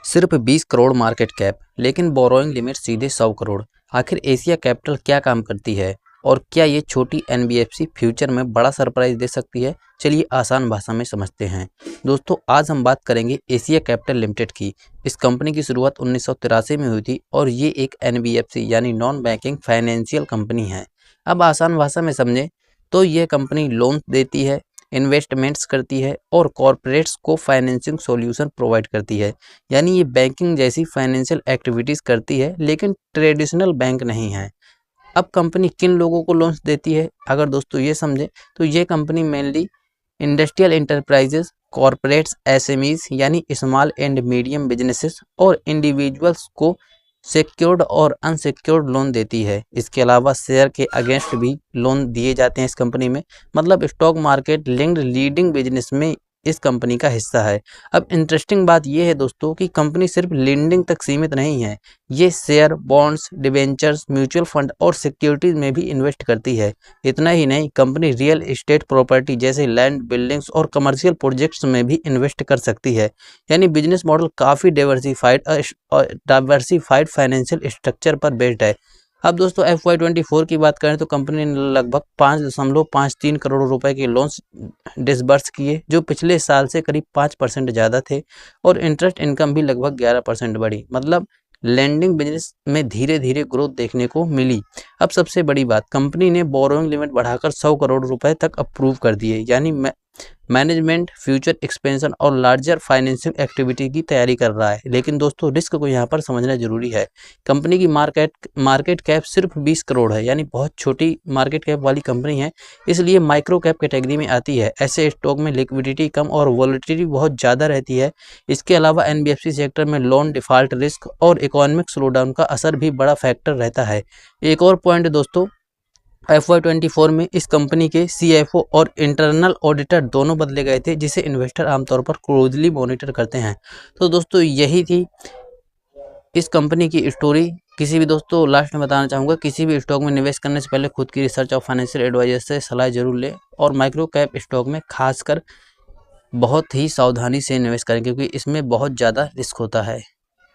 सिर्फ 20 crore market cap, लेकिन borrowing limit सीधे 100 करोड़। आखिर एशिया कैपिटल क्या काम करती है और क्या ये छोटी एनबीएफसी फ्यूचर में बड़ा सरप्राइज दे सकती है? चलिए आसान भाषा में समझते हैं। दोस्तों, आज हम बात करेंगे एशिया कैपिटल लिमिटेड की। इस कंपनी की शुरुआत 1983 में हुई थी और ये एक एनबीएफसी यानी नॉन बैंकिंग फाइनेंशियल कंपनी है। अब आसान भाषा में समझें तो यह कंपनी लोन देती है, इन्वेस्टमेंट्स करती है और कॉरपोरेट्स को फाइनेंसिंग सॉल्यूशन प्रोवाइड करती है। यानी ये बैंकिंग जैसी फाइनेंशियल एक्टिविटीज़ करती है, लेकिन ट्रेडिशनल बैंक नहीं है। अब कंपनी किन लोगों को लोन्स देती है, अगर दोस्तों ये समझें तो ये company mainly industrial enterprises, corporates, SMEs यानी स्मॉल एंड मीडियम बिजनेसेस और इंडिविजुअल्स को सिक्योर्ड और अनसिक्योर्ड लोन देती है। इसके अलावा शेयर के अगेंस्ट भी लोन दिए जाते हैं इस कंपनी में। मतलब stock market linked leading business में इस कंपनी का हिस्सा है। अब इंटरेस्टिंग बात यह है दोस्तों कि कंपनी सिर्फ लेंडिंग तक सीमित नहीं है, ये share, bonds, debentures, mutual fund और सिक्योरिटीज में भी इन्वेस्ट करती है। इतना ही नहीं, कंपनी रियल एस्टेट प्रॉपर्टी जैसे लैंड, बिल्डिंग्स और कमर्शियल प्रोजेक्ट्स में भी इन्वेस्ट कर सकती है। यानी बिजनेस मॉडल काफ़ी डाइवर्सिफाइड फाइनेंशियल स्ट्रक्चर पर बेस्ड है। अब दोस्तों FY24 की बात करें तो कंपनी ने लगभग 5.53 करोड़ रुपए के लोन्स डिसबर्स किए, जो पिछले साल से करीब 5% ज़्यादा थे और इंटरेस्ट इनकम भी लगभग 11% बढ़ी। मतलब लैंडिंग बिजनेस में धीरे धीरे ग्रोथ देखने को मिली। अब सबसे बड़ी बात, कंपनी ने बोरोइंग लिमिट बढ़ाकर 100 करोड़ रुपए तक अप्रूव कर दिए। यानी मैनेजमेंट फ्यूचर एक्सपेंशन और लार्जर फाइनेंसिंग एक्टिविटी की तैयारी कर रहा है। लेकिन दोस्तों, रिस्क को यहाँ पर समझना जरूरी है। कंपनी की मार्केट कैप सिर्फ 20 करोड़ है, यानी बहुत छोटी मार्केट कैप वाली कंपनी है, इसलिए माइक्रो कैप कैटेगरी में आती है। ऐसे स्टॉक में लिक्विडिटी कम और वॉलेटिलिटी बहुत ज़्यादा रहती है। इसके अलावा एनबीएफसी सेक्टर में लोन डिफॉल्ट रिस्क और इकोनॉमिक स्लोडाउन का असर भी बड़ा फैक्टर रहता है। एक और पॉइंट दोस्तों, FY24 में इस कंपनी के CFO और इंटरनल ऑडिटर दोनों बदले गए थे, जिसे इन्वेस्टर आमतौर पर क्लोजली मॉनिटर करते हैं। तो दोस्तों, यही थी इस कंपनी की स्टोरी। किसी भी दोस्तों लास्ट में बताना चाहूँगा, किसी भी स्टॉक में निवेश करने से पहले खुद की रिसर्च और फाइनेंशियल एडवाइजर से सलाह जरूर लें और माइक्रो कैप स्टॉक में खासकर बहुत ही सावधानी से निवेश करें, क्योंकि इसमें बहुत ज़्यादा रिस्क होता है।